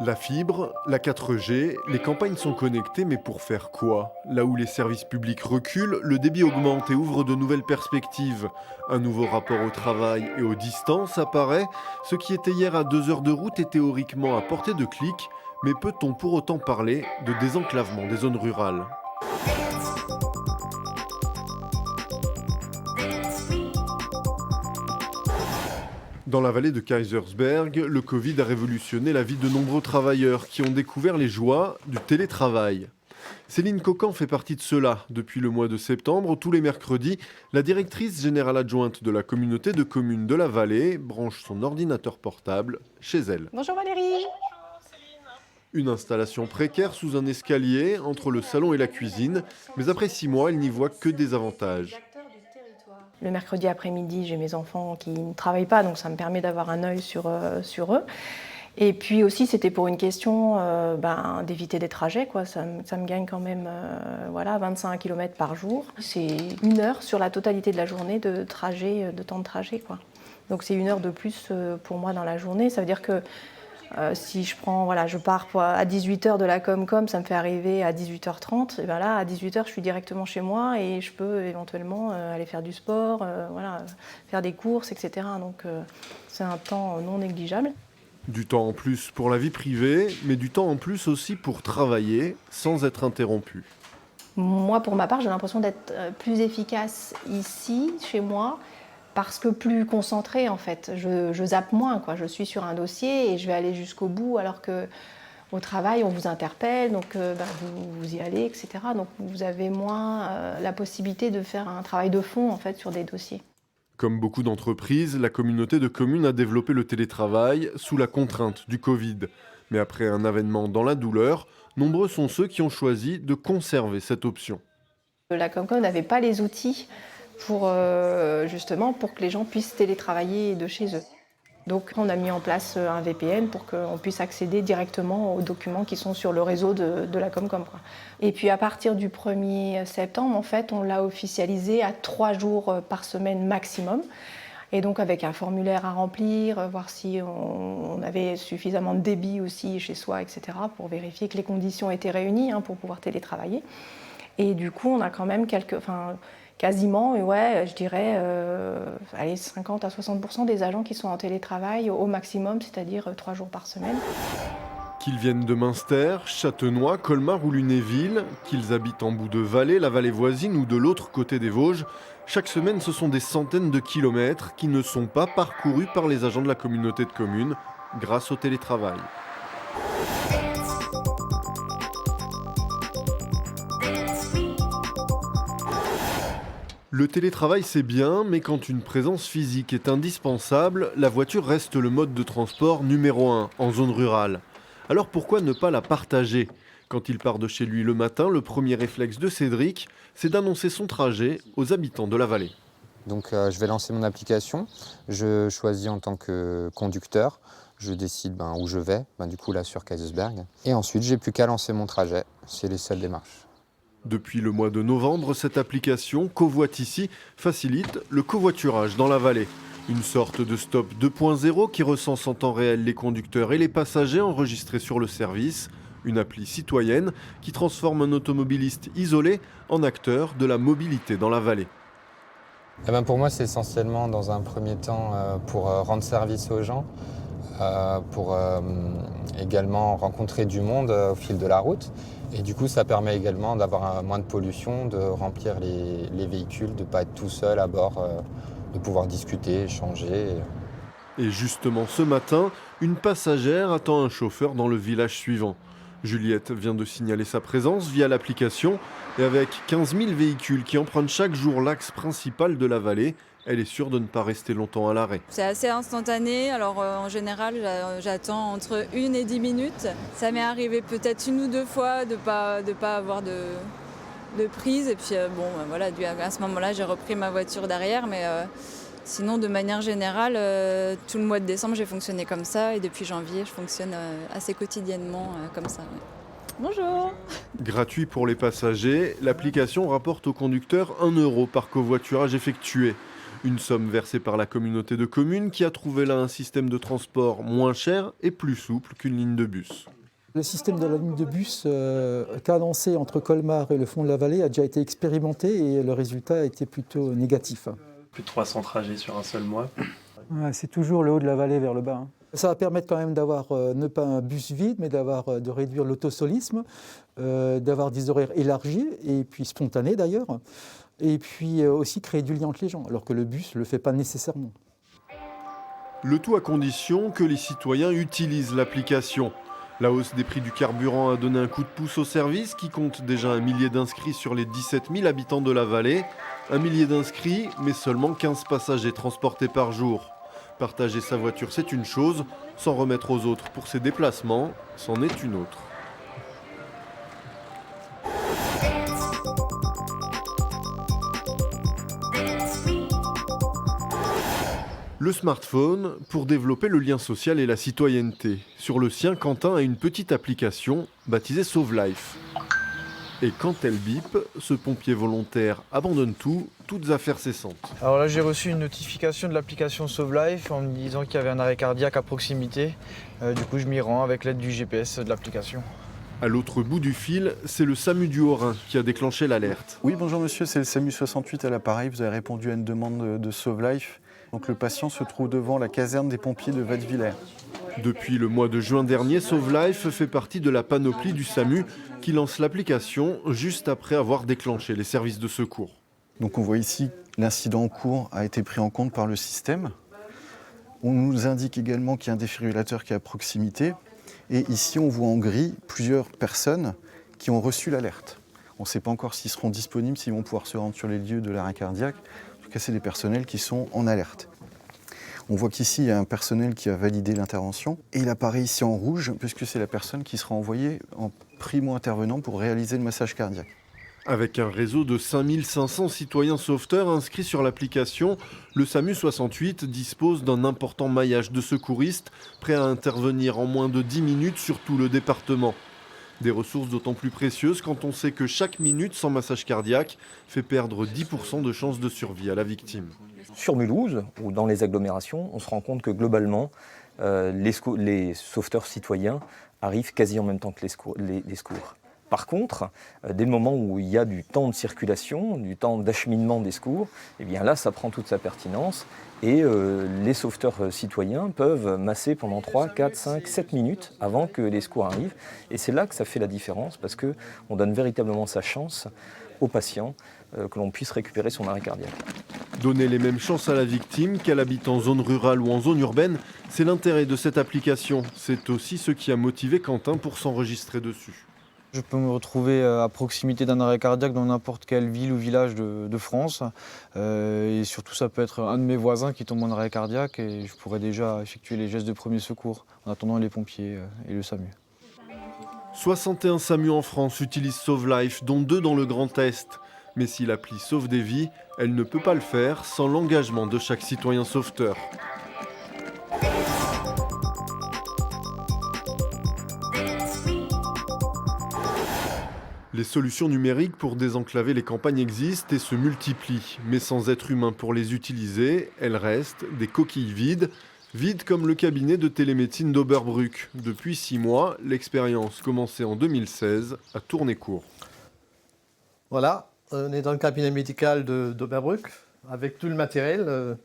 La fibre, la 4G, les campagnes sont connectées, mais pour faire quoi? Là où les services publics reculent, le débit augmente et ouvre de nouvelles perspectives. Un nouveau rapport au travail et aux distances apparaît. Ce qui était hier à 2 heures de route est théoriquement à portée de clic, mais peut-on pour autant parler de désenclavement des zones rurales? Dans la vallée de Kaysersberg, le Covid a révolutionné la vie de nombreux travailleurs qui ont découvert les joies du télétravail. Céline Cocan fait partie de ceux-là. Depuis le mois de septembre, tous les mercredis, la directrice générale adjointe de la communauté de communes de la vallée branche son ordinateur portable chez elle. Bonjour Valérie. Une installation précaire sous un escalier entre le salon et la cuisine, mais après 6 mois, elle n'y voit que des avantages. Le mercredi après-midi, j'ai mes enfants qui ne travaillent pas, donc ça me permet d'avoir un œil sur eux. Et puis aussi, c'était pour une question d'éviter des trajets, quoi. Ça me gagne quand même 25 km par jour. C'est 1 heure sur la totalité de la journée de trajet, de temps de trajet, quoi. Donc c'est 1 heure de plus pour moi dans la journée. Ça veut dire que si je pars à 18 h de la Comcom, ça me fait arriver à 18 h 30. Et bien là, à 18 h, je suis directement chez moi et je peux éventuellement aller faire du sport, faire des courses, etc. Donc c'est un temps non négligeable. Du temps en plus pour la vie privée, mais du temps en plus aussi pour travailler sans être interrompu. Moi, pour ma part, j'ai l'impression d'être plus efficace ici, chez moi, parce que plus concentrée en fait. Je zappe moins, quoi. Je suis sur un dossier et je vais aller jusqu'au bout, alors que au travail, on vous interpelle, donc vous y allez, etc. Donc vous avez moins la possibilité de faire un travail de fond en fait sur des dossiers. Comme beaucoup d'entreprises, la communauté de communes a développé le télétravail sous la contrainte du Covid. Mais après un avènement dans la douleur, nombreux sont ceux qui ont choisi de conserver cette option. La Comcom n'avait pas les outils justement pour que les gens puissent télétravailler de chez eux. Donc on a mis en place un VPN pour qu'on puisse accéder directement aux documents qui sont sur le réseau de la Comcom, quoi. Et puis à partir du 1er septembre, en fait, on l'a officialisé à 3 jours par semaine maximum. Et donc avec un formulaire à remplir, voir si on avait suffisamment de débit aussi chez soi, etc., pour vérifier que les conditions étaient réunies, pour pouvoir télétravailler. Et du coup, on a quand même quasiment, je dirais, 50 à 60% des agents qui sont en télétravail au maximum, c'est-à-dire 3 jours par semaine. Qu'ils viennent de Münster, Châtenois, Colmar ou Lunéville, qu'ils habitent en bout de vallée, la vallée voisine ou de l'autre côté des Vosges, chaque semaine ce sont des centaines de kilomètres qui ne sont pas parcourus par les agents de la communauté de communes grâce au télétravail. Le télétravail c'est bien, mais quand une présence physique est indispensable, la voiture reste le mode de transport numéro 1 en zone rurale. Alors pourquoi ne pas la partager? Quand il part de chez lui le matin, le premier réflexe de Cédric, c'est d'annoncer son trajet aux habitants de la vallée. Donc je vais lancer mon application, je choisis en tant que conducteur, je décide où je vais, du coup là sur Kaysersberg. Et ensuite j'ai plus qu'à lancer mon trajet, c'est les seules démarches. Depuis le mois de novembre, cette application Covoit ici facilite le covoiturage dans la vallée. Une sorte de stop 2.0 qui recense en temps réel les conducteurs et les passagers enregistrés sur le service. Une appli citoyenne qui transforme un automobiliste isolé en acteur de la mobilité dans la vallée. Pour moi, c'est essentiellement dans un premier temps pour rendre service aux gens, pour également rencontrer du monde au fil de la route. Et du coup, ça permet également d'avoir moins de pollution, de remplir les véhicules, de ne pas être tout seul à bord, de pouvoir discuter, échanger. Et justement ce matin, une passagère attend un chauffeur dans le village suivant. Juliette vient de signaler sa présence via l'application et avec 15 000 véhicules qui empruntent chaque jour l'axe principal de la vallée, elle est sûre de ne pas rester longtemps à l'arrêt. C'est assez instantané, alors en général j'attends entre 1 et 10 minutes. Ça m'est arrivé peut-être 1 ou 2 fois de pas avoir de prise et puis à ce moment-là j'ai repris ma voiture derrière, mais sinon de manière générale tout le mois de décembre j'ai fonctionné comme ça et depuis janvier je fonctionne assez quotidiennement comme ça. Ouais. Bonjour. Gratuit pour les passagers, l'application rapporte au conducteur 1 € par covoiturage effectué. Une somme versée par la communauté de communes qui a trouvé là un système de transport moins cher et plus souple qu'une ligne de bus. Le système de la ligne de bus cadencé entre Colmar et le fond de la vallée a déjà été expérimenté et le résultat a été plutôt négatif. Plus de 300 trajets sur un seul mois. Ouais, c'est toujours le haut de la vallée vers le bas. Ça va permettre quand même d'avoir, ne pas un bus vide, mais de réduire l'autosolisme, d'avoir des horaires élargis et puis spontanés d'ailleurs, et puis aussi créer du lien entre les gens, alors que le bus ne le fait pas nécessairement. Le tout à condition que les citoyens utilisent l'application. La hausse des prix du carburant a donné un coup de pouce au service qui compte déjà 1 millier d'inscrits sur les 17 000 habitants de la vallée. 1 millier d'inscrits, mais seulement 15 passagers transportés par jour. Partager sa voiture, c'est une chose, s'en remettre aux autres pour ses déplacements, c'en est une autre. Le smartphone pour développer le lien social et la citoyenneté. Sur le sien, Quentin a une petite application baptisée Sauve Life. Et quand elle bip, ce pompier volontaire abandonne tout, toutes affaires cessantes. Alors là, j'ai reçu une notification de l'application Sauve Life en me disant qu'il y avait un arrêt cardiaque à proximité. Du coup, je m'y rends avec l'aide du GPS de l'application. À l'autre bout du fil, c'est le SAMU du Haut-Rhin qui a déclenché l'alerte. Oui, bonjour monsieur, c'est le SAMU 68 à l'appareil. Vous avez répondu à une demande de Sauve Life. Donc le patient se trouve devant la caserne des pompiers de Vadevillers. Depuis le mois de juin dernier, Sauve Life fait partie de la panoplie du SAMU qui lance l'application juste après avoir déclenché les services de secours. Donc on voit ici l'incident en cours a été pris en compte par le système. On nous indique également qu'il y a un défibrillateur qui est à proximité. Et ici on voit en gris plusieurs personnes qui ont reçu l'alerte. On ne sait pas encore s'ils seront disponibles, s'ils vont pouvoir se rendre sur les lieux de l'arrêt cardiaque. En tout cas, c'est des personnels qui sont en alerte. On voit qu'ici, il y a un personnel qui a validé l'intervention. Et il apparaît ici en rouge, puisque c'est la personne qui sera envoyée en primo-intervenant pour réaliser le massage cardiaque. Avec un réseau de 5500 citoyens sauveteurs inscrits sur l'application, le SAMU 68 dispose d'un important maillage de secouristes prêts à intervenir en moins de 10 minutes sur tout le département. Des ressources d'autant plus précieuses quand on sait que chaque minute sans massage cardiaque fait perdre 10% de chances de survie à la victime. Sur Mulhouse, ou dans les agglomérations, on se rend compte que globalement, les sauveteurs citoyens arrivent quasi en même temps que les secours. Par contre, dès le moment où il y a du temps de circulation, du temps d'acheminement des secours, eh bien là, ça prend toute sa pertinence et les sauveteurs citoyens peuvent masser pendant 3, 4, 5, 7 minutes avant que les secours arrivent. Et c'est là que ça fait la différence parce qu'on donne véritablement sa chance au patient que l'on puisse récupérer son arrêt cardiaque. Donner les mêmes chances à la victime qu'elle habite en zone rurale ou en zone urbaine, c'est l'intérêt de cette application. C'est aussi ce qui a motivé Quentin pour s'enregistrer dessus. Je peux me retrouver à proximité d'un arrêt cardiaque dans n'importe quelle ville ou village de France. Et surtout, ça peut être un de mes voisins qui tombe en arrêt cardiaque et je pourrais déjà effectuer les gestes de premier secours en attendant les pompiers et le SAMU. 61 SAMU en France utilisent Sauve Life, dont 2 dans le Grand Est. Mais si l'appli sauve des vies, elle ne peut pas le faire sans l'engagement de chaque citoyen sauveteur. Les solutions numériques pour désenclaver les campagnes existent et se multiplient, mais sans être humain pour les utiliser, elles restent des coquilles vides, vides comme le cabinet de télémédecine d'Oberbruck. Depuis 6 mois, l'expérience commencée en 2016 a tourné court. Voilà, on est dans le cabinet médical d'Oberbruck avec tout le matériel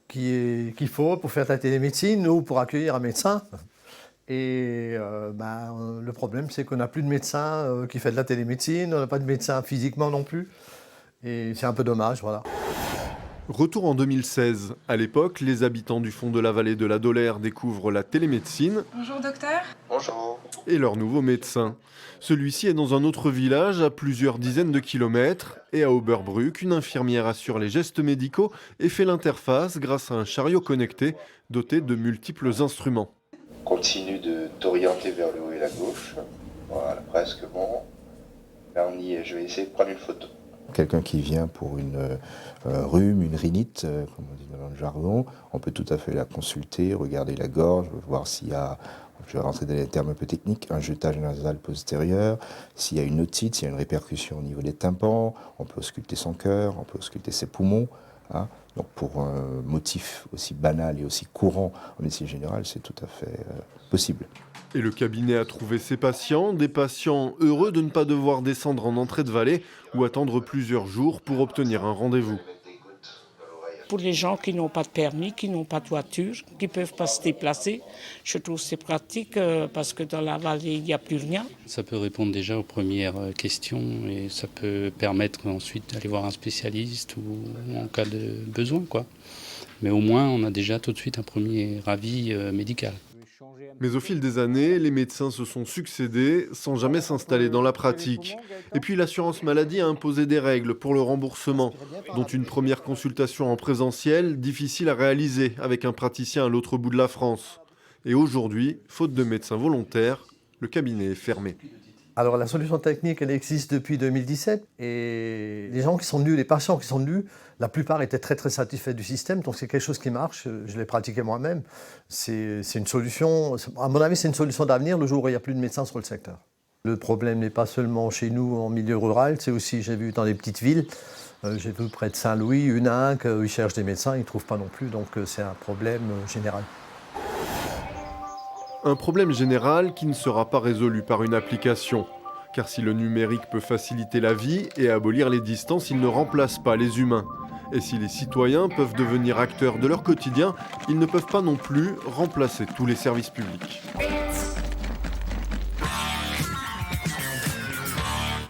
qu'il faut pour faire de la télémédecine ou pour accueillir un médecin. Et le problème, c'est qu'on n'a plus de médecin qui fait de la télémédecine, on n'a pas de médecin physiquement non plus. Et c'est un peu dommage, voilà. Retour en 2016. À l'époque, les habitants du fond de la vallée de la Dolère découvrent la télémédecine. Bonjour docteur. Bonjour. Et leur nouveau médecin. Celui-ci est dans un autre village à plusieurs dizaines de kilomètres. Et à Oberbruck, une infirmière assure les gestes médicaux et fait l'interface grâce à un chariot connecté doté de multiples instruments. Continue de t'orienter vers le haut et la gauche. Voilà, presque bon. Là, on y est. Je vais essayer de prendre une photo. Quelqu'un qui vient pour un rhume, une rhinite, comme on dit dans le jargon, on peut tout à fait la consulter, regarder la gorge, voir s'il y a, je vais rentrer dans les termes un peu techniques, un jetage nasal postérieur, s'il y a une otite, s'il y a une répercussion au niveau des tympans, on peut ausculter son cœur, on peut ausculter ses poumons. Hein. Donc pour un motif aussi banal et aussi courant en médecine générale, c'est tout à fait possible. Et le cabinet a trouvé ses patients, des patients heureux de ne pas devoir descendre en entrée de vallée ou attendre plusieurs jours pour obtenir un rendez-vous. Pour les gens qui n'ont pas de permis, qui n'ont pas de voiture, qui ne peuvent pas se déplacer, je trouve que c'est pratique parce que dans la vallée, il n'y a plus rien. Ça peut répondre déjà aux premières questions et ça peut permettre ensuite d'aller voir un spécialiste ou en cas de besoin, quoi. Mais au moins, on a déjà tout de suite un premier avis médical. Mais au fil des années, les médecins se sont succédés sans jamais s'installer dans la pratique. Et puis l'assurance maladie a imposé des règles pour le remboursement, dont une première consultation en présentiel difficile à réaliser avec un praticien à l'autre bout de la France. Et aujourd'hui, faute de médecins volontaires, le cabinet est fermé. Alors la solution technique, elle existe depuis 2017 et les gens qui sont venus, les patients qui sont venus, la plupart étaient très très satisfaits du système, donc c'est quelque chose qui marche, je l'ai pratiqué moi-même. C'est une solution, à mon avis c'est une solution d'avenir le jour où il n'y a plus de médecins sur le secteur. Le problème n'est pas seulement chez nous en milieu rural, c'est aussi, j'ai vu dans les petites villes, j'ai vu près de Saint-Louis, Huningue, où ils cherchent des médecins, ils ne trouvent pas non plus, donc c'est un problème général. Un problème général qui ne sera pas résolu par une application. Car si le numérique peut faciliter la vie et abolir les distances, il ne remplace pas les humains. Et si les citoyens peuvent devenir acteurs de leur quotidien, ils ne peuvent pas non plus remplacer tous les services publics.